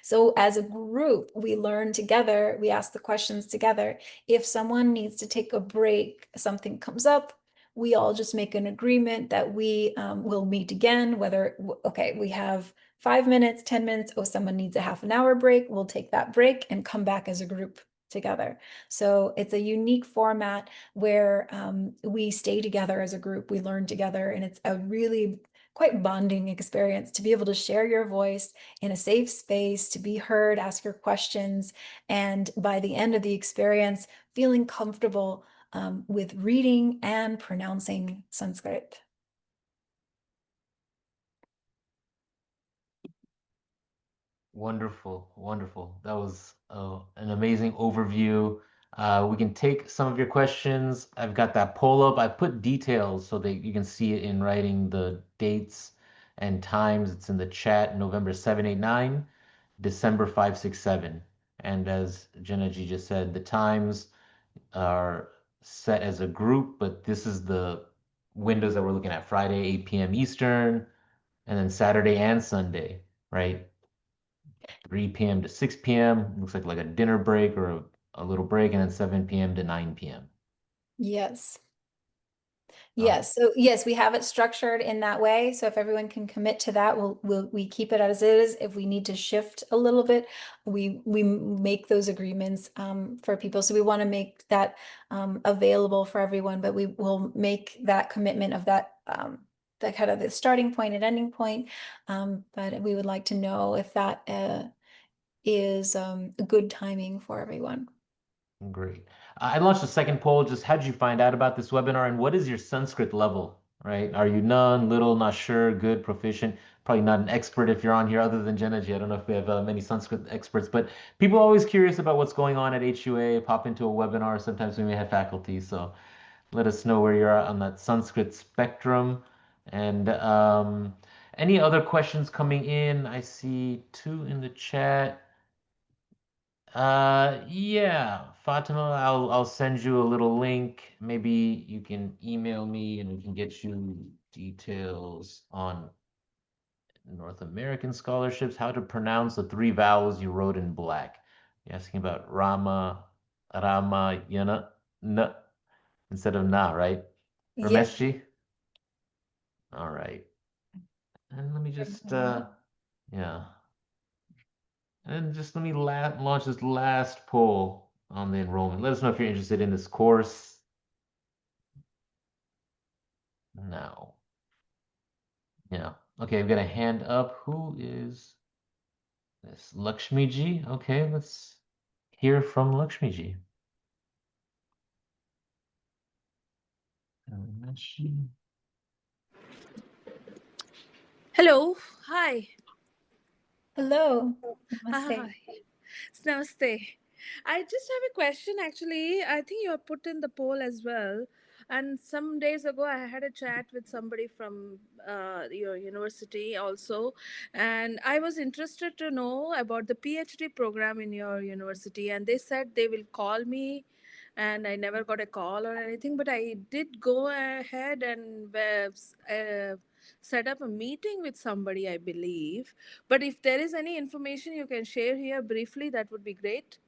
B: So as a group, we learn together, we ask the questions together. If someone needs to take a break, something comes up, we all just make an agreement that we will meet again, whether, okay, we have 5 minutes, 10 minutes, oh, someone needs a half an hour break, we'll take that break and come back as a group together. So it's a unique format where we stay together as a group, we learn together, and it's a really quite bonding experience to be able to share your voice in a safe space, to be heard, ask your questions, and by the end of the experience, feeling comfortable with reading and pronouncing Sanskrit.
A: Wonderful, wonderful. That was an amazing overview. We can take some of your questions. I've got that poll up. I put details so that you can see it in writing, the dates and times. It's in the chat, November 789, December 567. And as Jenna G just said, the times are set as a group, but this is the windows that we're looking at: Friday, 8 p.m. Eastern, and then Saturday and Sunday, right? 3 p.m. to 6 p.m. Looks like a dinner break or a little break, and then 7 p.m. to 9 p.m.
B: Yes.
A: All right.
B: Yes. So yes, we have it structured in that way. So if everyone can commit to that, we keep it as is. If we need to shift a little bit, we make those agreements for people. So we want to make that available for everyone, but we will make that commitment of that that kind of the starting point and ending point. But we would like to know if that is good timing for everyone.
A: Great. I launched a second poll. Just how did you find out about this webinar, and what is your Sanskrit level, right? Are you none, little, not sure, good, proficient? Probably not an expert if you're on here other than Jenna G. I don't know if we have many Sanskrit experts, but people are always curious about what's going on at HUA. Pop into a webinar. Sometimes we may have faculty, so let us know where you're at on that Sanskrit spectrum. And any other questions coming in? I see 2 in the chat. Yeah, Fatima, I'll send you a little link. Maybe you can email me and we can get you details on North American scholarships, how to pronounce the 3 vowels you wrote in black. You're asking about Rama, Yana, N instead of Na, right?
B: Yep.
A: Rameshji? All right. And let me just yeah. And just let me launch this last poll on the enrollment. Let us know if you're interested in this course. now. Yeah. Okay, I've got a hand up. Who is this? Lakshmi ji? Okay, let's hear from Lakshmi ji.
C: Hello. Hi.
B: Hello. Namaste.
C: Hi. Namaste. I just have a question actually. I think you have put in the poll as well. And some days ago, I had a chat with somebody from your university also. And I was interested to know about the PhD program in your university. And they said they will call me. And I never got a call or anything. But I did go ahead and set up a meeting with somebody, I believe. But if there is any information you can share here briefly, that would be great.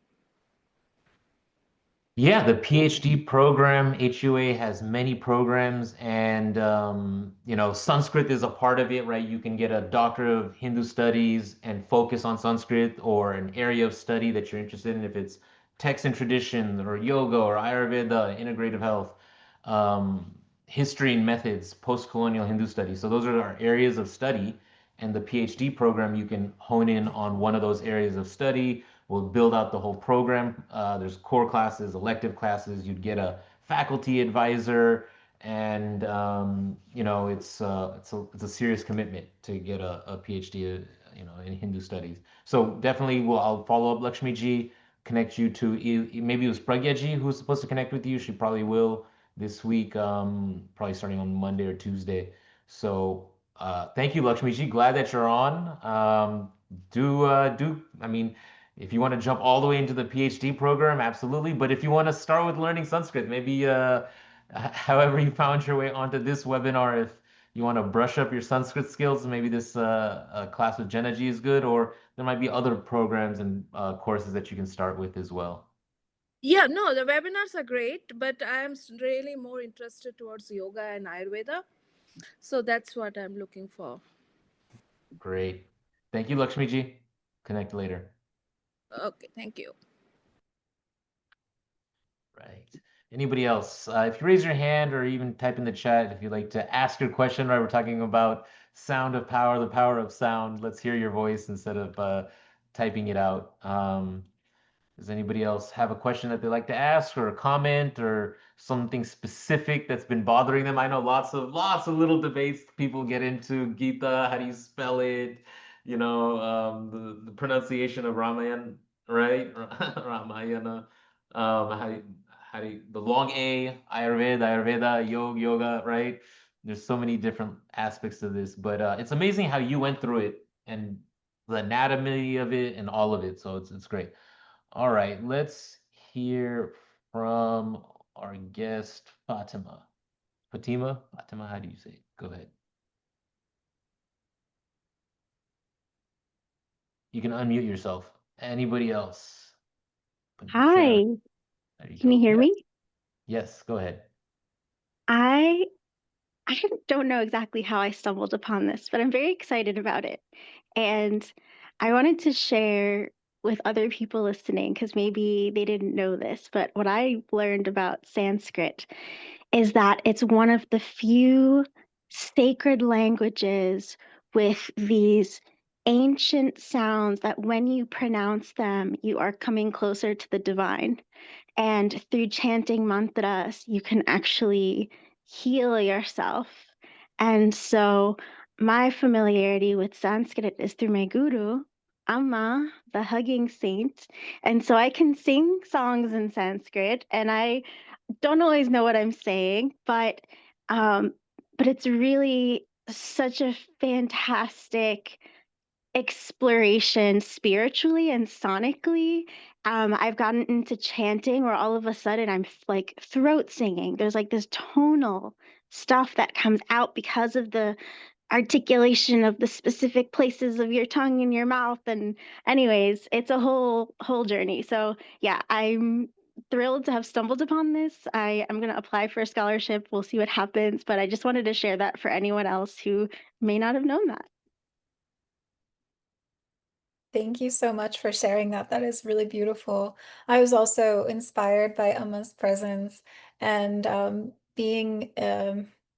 A: Yeah, the PhD program, HUA has many programs, and Sanskrit is a part of it, right? You can get a Doctor of Hindu Studies and focus on Sanskrit or an area of study that you're interested in, if it's text and tradition or yoga or Ayurveda, integrative health, um, history and methods, post-colonial Hindu studies. So those are our areas of study, and the PhD program, you can hone in on one of those areas of study. We'll build out the whole program. There's core classes, elective classes. You'd get a faculty advisor, and it's a serious commitment to get a PhD, in Hindu studies. So definitely, I'll follow up Lakshmi ji, connect you to maybe it was Pragya ji who's supposed to connect with you. She probably will this week, probably starting on Monday or Tuesday. So thank you, Lakshmi ji. Glad that you're on. I mean, if you want to jump all the way into the PhD program, absolutely. But if you want to start with learning Sanskrit, maybe however you found your way onto this webinar, if you want to brush up your Sanskrit skills, maybe this class with Jenna Ji is good, or there might be other programs and courses that you can start with as well.
C: Yeah, no, the webinars are great, but I am really more interested towards yoga and Ayurveda. So that's what I'm looking for.
A: Great. Thank you, Lakshmi Ji. Connect later.
C: Okay, thank you.
A: Right. Anybody else? If you raise your hand or even type in the chat if you'd like to ask your question, right? We're talking about sound of power, the power of sound. Let's hear your voice instead of typing it out. Does anybody else have a question that they'd like to ask or a comment or something specific that's been bothering them? I know lots of little debates people get into. Gita, how do you spell it? The pronunciation of Ramayan, right? Ramayana. The long A, Ayurveda, yoga, right? There's so many different aspects to this, but it's amazing how you went through it and the anatomy of it and all of it. So it's great. All right, let's hear from our guest, Fatima. Fatima, how do you say it? Go ahead. You can unmute yourself. Anybody else? Put in the chat.
D: Hi,
A: There you
D: can you
A: go.
D: hear
A: Yeah.
D: me?
A: Yes, go ahead.
D: I I don't know exactly how I stumbled upon this, but I'm very excited about it. And I wanted to share with other people listening because maybe they didn't know this, but what I learned about Sanskrit is that it's one of the few sacred languages with these ancient sounds that when you pronounce them, you are coming closer to the divine. And through chanting mantras, you can actually heal yourself. And so my familiarity with Sanskrit is through my guru, Amma, the hugging saint. And so I can sing songs in Sanskrit and I don't always know what I'm saying, um, but it's really such a fantastic exploration spiritually and sonically. I've gotten into chanting where all of a sudden I'm like throat singing. There's like this tonal stuff that comes out because of the articulation of the specific places of your tongue and your mouth. And anyways, it's a whole journey. So yeah, I'm thrilled to have stumbled upon this. I'm going to apply for a scholarship. We'll see what happens, but I just wanted to share that for anyone else who may not have known that.
B: Thank you so much for sharing that. That is really beautiful. I was also inspired by Amma's presence and being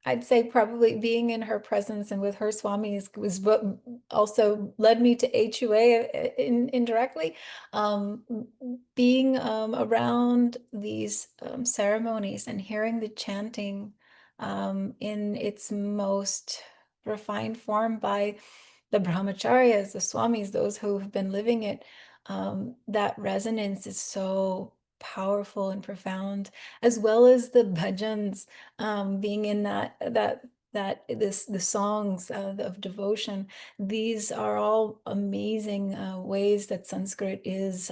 B: I'd say probably being in her presence and with her swamis was what also led me to HUA indirectly. Being around these ceremonies and hearing the chanting in its most refined form by the brahmacharyas, the swamis, those who have been living it, that resonance is so powerful and profound, as well as the bhajans, being in the songs of devotion. These are all amazing ways that Sanskrit is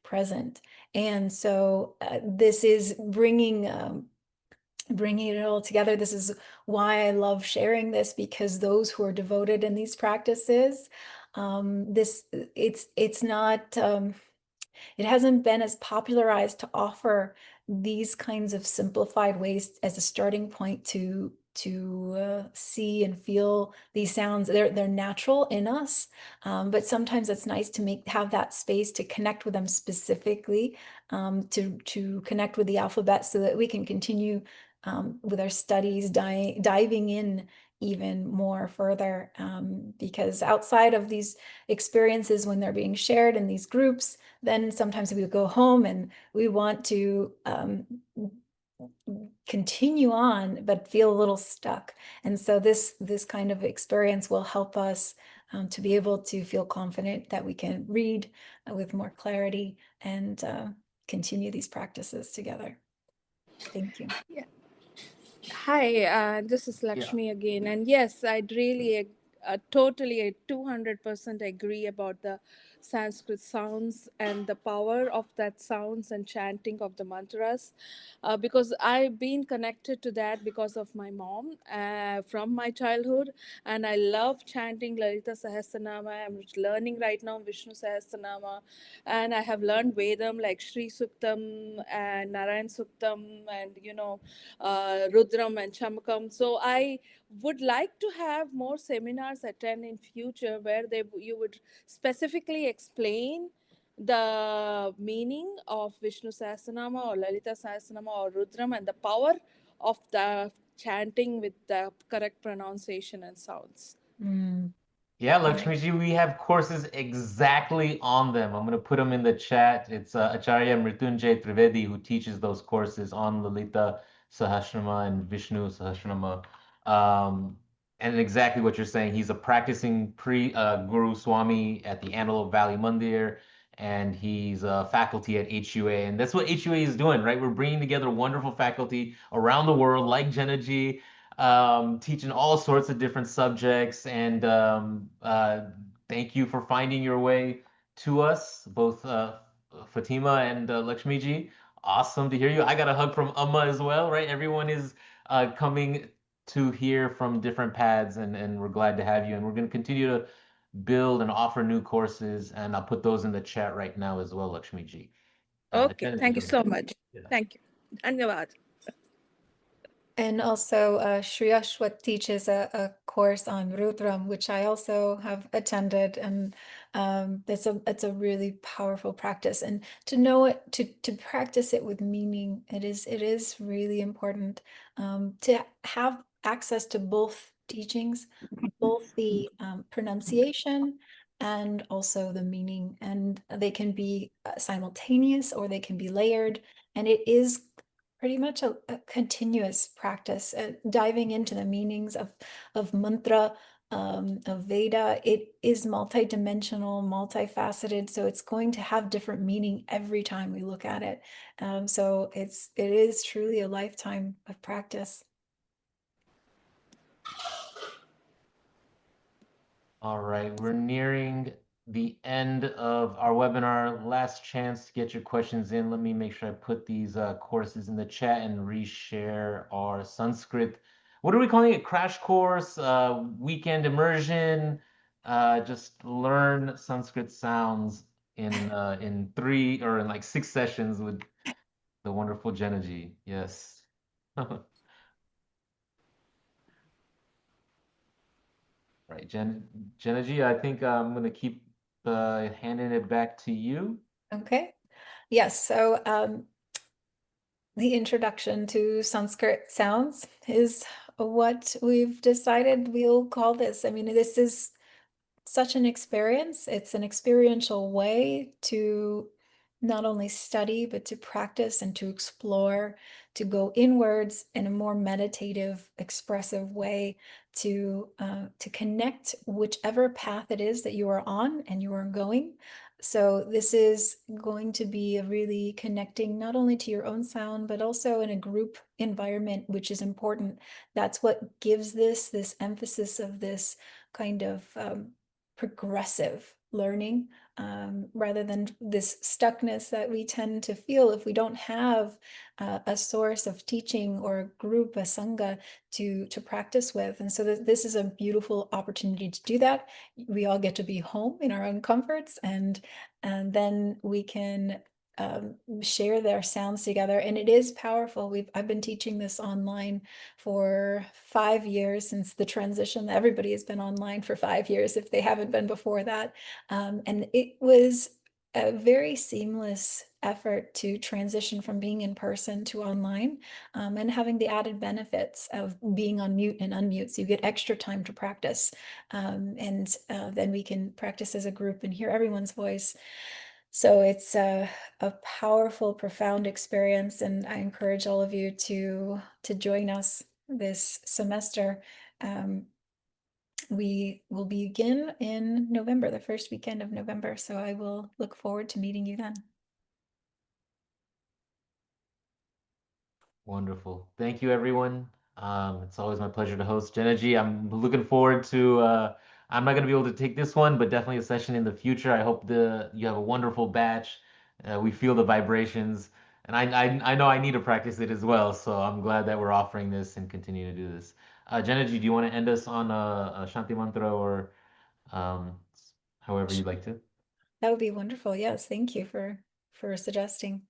B: present. And so this is bringing it all together. This is why I love sharing this, because those who are devoted in these practices, it's not it hasn't been as popularized to offer these kinds of simplified ways as a starting point to see and feel these sounds. They're natural in us, but sometimes it's nice to have that space to connect with them specifically, to connect with the alphabet so that we can continue with our studies, diving in even more further, because outside of these experiences, when they're being shared in these groups, then sometimes we go home and we want to continue on, but feel a little stuck. And so this kind of experience will help us to be able to feel confident that we can read with more clarity and continue these practices together. Thank you.
C: Yeah. Hi, this is Lakshmi again. And yes, I'd really totally 200% agree about the Sanskrit sounds and the power of that sounds and chanting of the mantras, because I've been connected to that because of my mom from my childhood. And I love chanting Lalita Sahasranama. I'm learning right now Vishnu Sahasranama. And I have learned Vedam like Sri Suktam and Narayan Suktam and, Rudram and Chamakam. So I would like to have more seminars attend in future where you would specifically explain the meaning of Vishnu Sahasranama or Lalita Sahasranama or Rudram and the power of the chanting with the correct pronunciation and sounds.
A: Yeah, Lakshmiji, we have courses exactly on them. I'm going to put them in the chat. It's Acharya Mrityunjay Trivedi who teaches those courses on Lalita Sahasranama and Vishnu Sahasranama. And exactly what you're saying. He's a practicing Guru Swami at the Antelope Valley Mandir, and he's a faculty at HUA. And that's what HUA is doing, right? We're bringing together wonderful faculty around the world, like Jenna Ji, teaching all sorts of different subjects. And thank you for finding your way to us, both Fatima and Lakshmiji. Awesome to hear you. I got a hug from Amma as well, right? Everyone is coming to hear from different paths, and we're glad to have you. And we're going to continue to build and offer new courses, and I'll put those in the chat right now as well, Lakshmiji.
C: Okay, thank you so much.
A: Yeah.
C: Thank you. Dhanyavad.
B: And also, Sri Ashwat teaches a course on Rudram, which I also have attended, and it's a really powerful practice. And to know it, to practice it with meaning, it is really important to have access to both teachings, both the pronunciation and also the meaning, and they can be simultaneous or they can be layered, and it is pretty much a continuous practice, diving into the meanings of mantra, of Veda. It is multidimensional, multifaceted, so it's going to have different meaning every time we look at it. So it is truly a lifetime of practice.
A: All right, we're nearing the end of our webinar. Last chance to get your questions in. Let me make sure I put these courses in the chat and reshare our Sanskrit. What are we calling it? Crash course, weekend immersion. Just learn Sanskrit sounds in 3 or in like 6 sessions with the wonderful Jenna Ji. Yes. Right, Jenna Ji, I think I'm going to keep handing it back to you.
B: Okay. Yes. So the introduction to Sanskrit sounds is what we've decided we'll call this. I mean, this is such an experience. It's an experiential way to not only study, but to practice and to explore, to go inwards in a more meditative, expressive way, to connect whichever path it is that you are on and you are going. So this is going to be a really connecting not only to your own sound, but also in a group environment, which is important. That's what gives this emphasis of this kind of progressive learning, rather than this stuckness that we tend to feel if we don't have a source of teaching or a group, a sangha to practice with. And so this is a beautiful opportunity to do that. We all get to be home in our own comforts, and then we can share their sounds together. And it is powerful. I've been teaching this online for 5 years since the transition. Everybody has been online for 5 years if they haven't been before that. And it was a very seamless effort to transition from being in person to online, and having the added benefits of being on mute and unmute. So you get extra time to practice. And then we can practice as a group and hear everyone's voice. So it's a powerful, profound experience, and I encourage all of you to join us this semester. We will begin in November, the first weekend of November, so I will look forward to meeting you then.
A: Wonderful. Thank you, everyone. It's always my pleasure to host Jenna G. I'm looking forward to, I'm not going to be able to take this one, but definitely a session in the future. I hope you have a wonderful batch. We feel the vibrations, and I know I need to practice it as well. So I'm glad that we're offering this and continue to do this. Jenna G, do you want to end us on a Shanti mantra or um, however you'd like to?
B: That would be wonderful. Yes, thank you for suggesting.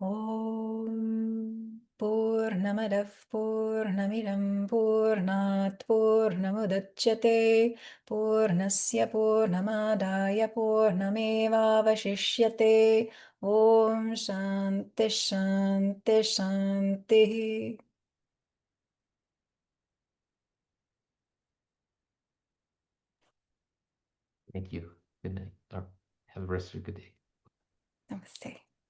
B: Om Purnamadah Purnamidam Purnat Purnamudachyate Purnasya Purnamadaya Purnamevavashishyate. Om Shanti Shanti Shanti.
A: Thank you. Good night. Or have a rest of your good day.
B: Namaste.